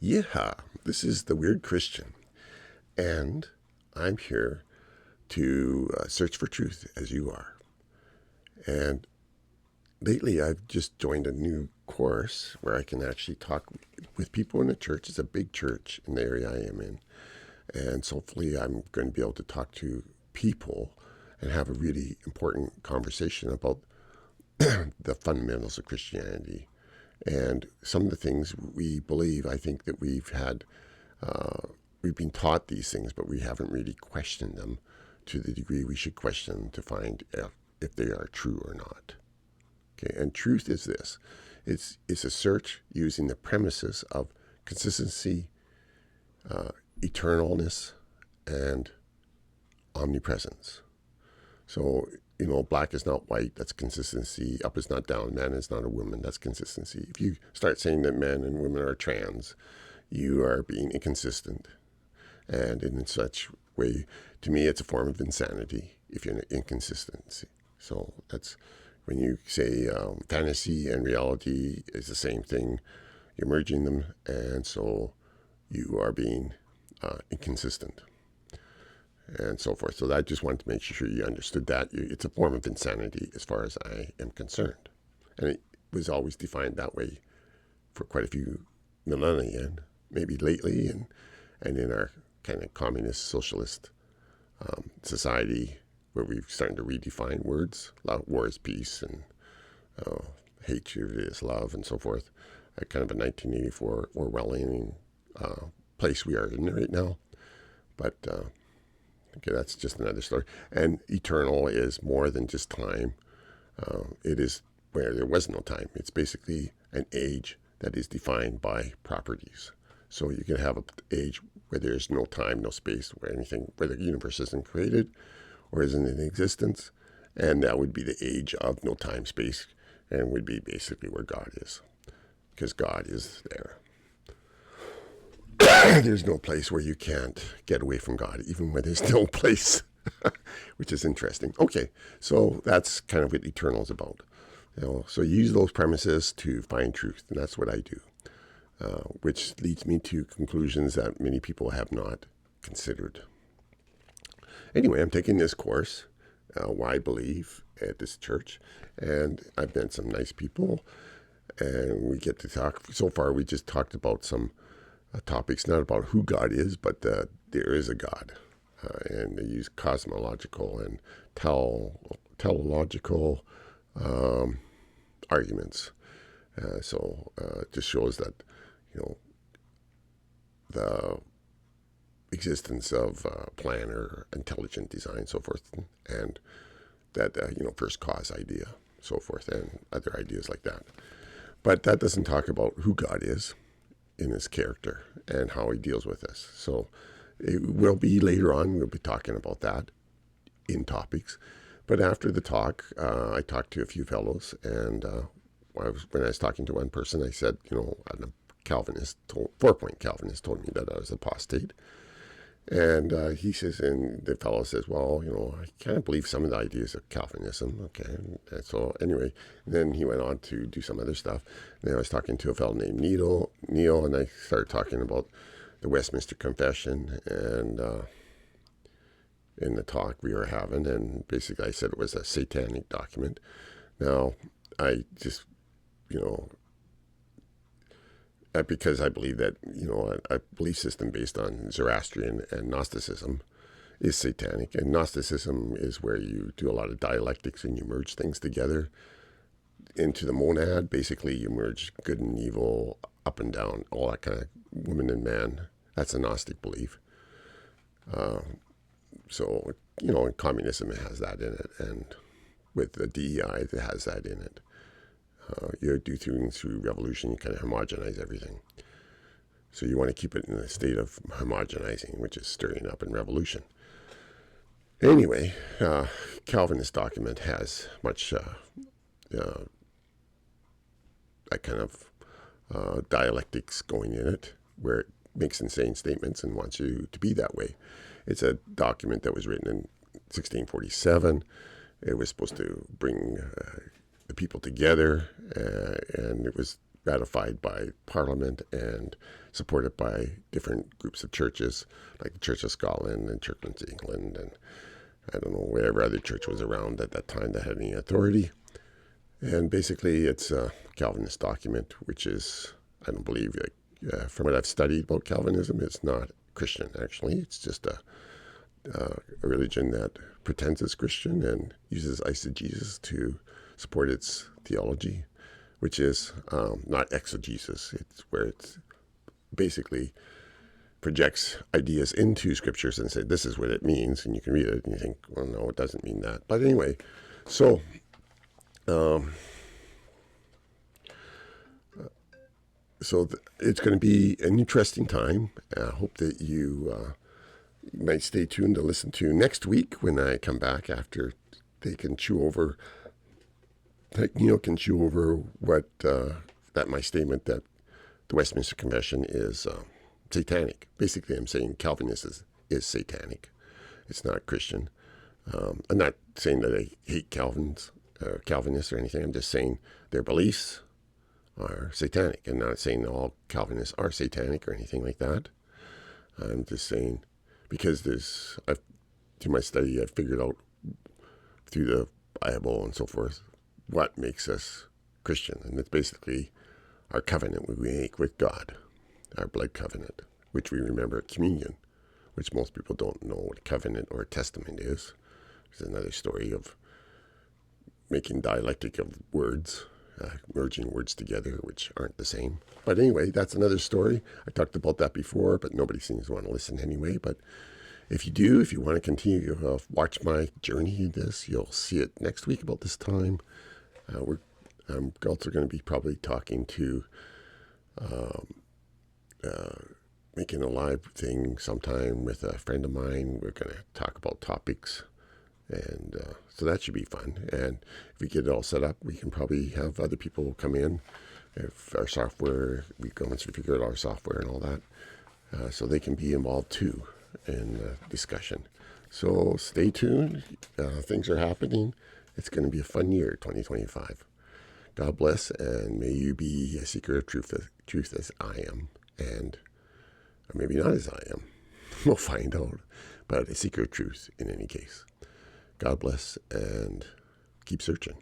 Yeah, this is the Weird Christian, and I'm here to search for truth as you are. And lately, I've just joined a new course where I can actually talk with people in the church. It's a big church in the area I am in, and so hopefully, I'm going to be able to talk to people and have a really important conversation about the fundamentals of Christianity and some of the things we believe. I think that we've been taught these things, but we haven't really questioned them to the degree we should question them to find if they are true or not. Okay, and truth is this: it's a search using the premises of consistency, eternalness, and omnipresence. So, black is not white, that's consistency. Up is not down, man is not a woman, that's consistency. If you start saying that men and women are trans, you are being inconsistent. And in such way, to me, it's a form of insanity if you're inconsistency. So that's when you say fantasy and reality is the same thing, you're merging them, and so you are being inconsistent and so forth. So I just wanted to make sure you understood that. It's a form of insanity as far as I am concerned. And it was always defined that way for quite a few millennia, maybe lately, and in our kind of communist socialist society where we're starting to redefine words. War is peace and hatred is love and so forth. Kind of a 1984 Orwellian place we are in right now. But okay, that's just another story. And eternal is more than just time. It is where there was no time. It's basically an age that is defined by properties. So you can have an age where there's no time, no space, where the universe isn't created or isn't in existence, and that would be the age of no time, space, and would be basically where God is, because God is there. There's no place where you can't get away from God, even when there's no place, which is interesting. Okay, so that's kind of what eternal is about. So you use those premises to find truth, and that's what I do, which leads me to conclusions that many people have not considered. Anyway, I'm taking this course, Why Believe, at this church, and I've met some nice people, and we get to talk. So far, we just talked about some topics, not about who God is, but there is a God. And they use cosmological and teleological arguments. So it just shows that, the existence of plan or intelligent design, so forth, and that, first cause idea, so forth, and other ideas like that. But that doesn't talk about who God is in his character and how he deals with us. So it will be later on, we'll be talking about that in topics. But after the talk, I talked to a few fellows, and when I was talking to one person, I said, a Calvinist, 4-point Calvinist told me that I was apostate. And he says, and the fellow says, well, I kind of believe some of the ideas of Calvinism. Okay. And so anyway, then he went on to do some other stuff. And then I was talking to a fellow named Neil, and I started talking about the Westminster Confession and in the talk we were having. And basically I said it was a satanic document. Now, I just, because I believe that, a belief system based on Zoroastrian and Gnosticism is satanic. And Gnosticism is where you do a lot of dialectics and you merge things together into the monad. Basically, you merge good and evil, up and down, all that kind of woman and man. That's a Gnostic belief. So, in communism, it has that in it. And with the DEI, it has that in it. You do things through revolution, you kind of homogenize everything. So you want to keep it in a state of homogenizing, which is stirring up in revolution. Anyway, Calvinist document has much that kind of dialectics going in it, where it makes insane statements and wants you to be that way. It's a document that was written in 1647. It was supposed to bring the people together, and it was ratified by Parliament and supported by different groups of churches, like the Church of Scotland and Church of England, and I don't know, whatever other church was around at that time that had any authority. And basically, it's a Calvinist document, which is, I don't believe, from what I've studied about Calvinism, it's not Christian, actually. It's just a religion that pretends it's Christian and uses eisegesis to support its theology, which is not exegesis. It's where it's basically projects ideas into scriptures and say, this is what it means, and you can read it and you think, well, no, it doesn't mean that. But anyway, so it's going to be an interesting time. I hope that you might stay tuned to listen to next week when I come back, after they can chew over, like Neil can chew over what, that my statement that the Westminster Confession is satanic. Basically, I'm saying Calvinism is satanic. It's not Christian. I'm not saying that I hate Calvinists or anything. I'm just saying their beliefs are satanic. I'm not saying all Calvinists are satanic or anything like that. I'm just saying, because through my study, I've figured out through the Bible and so forth what makes us Christian. And it's basically our covenant we make with God, our blood covenant, which we remember at communion, which most people don't know what a covenant or a testament is. There's another story of making dialectic of words, merging words together, which aren't the same. But anyway, that's another story. I talked about that before, but nobody seems to want to listen anyway. But if you do, if you want to continue to watch my journey in this, you'll see it next week about this time. I'm also going to be probably talking to, making a live thing sometime with a friend of mine. We're going to talk about topics. And so that should be fun. And if we get it all set up, we can probably have other people come in. If our software, once we figure out our software and all that, so they can be involved too in the discussion. So stay tuned. Things are happening. It's going to be a fun year, 2025. God bless, and may you be a seeker of truth as I am, or maybe not as I am. We'll find out. But a seeker of truth in any case. God bless, and keep searching.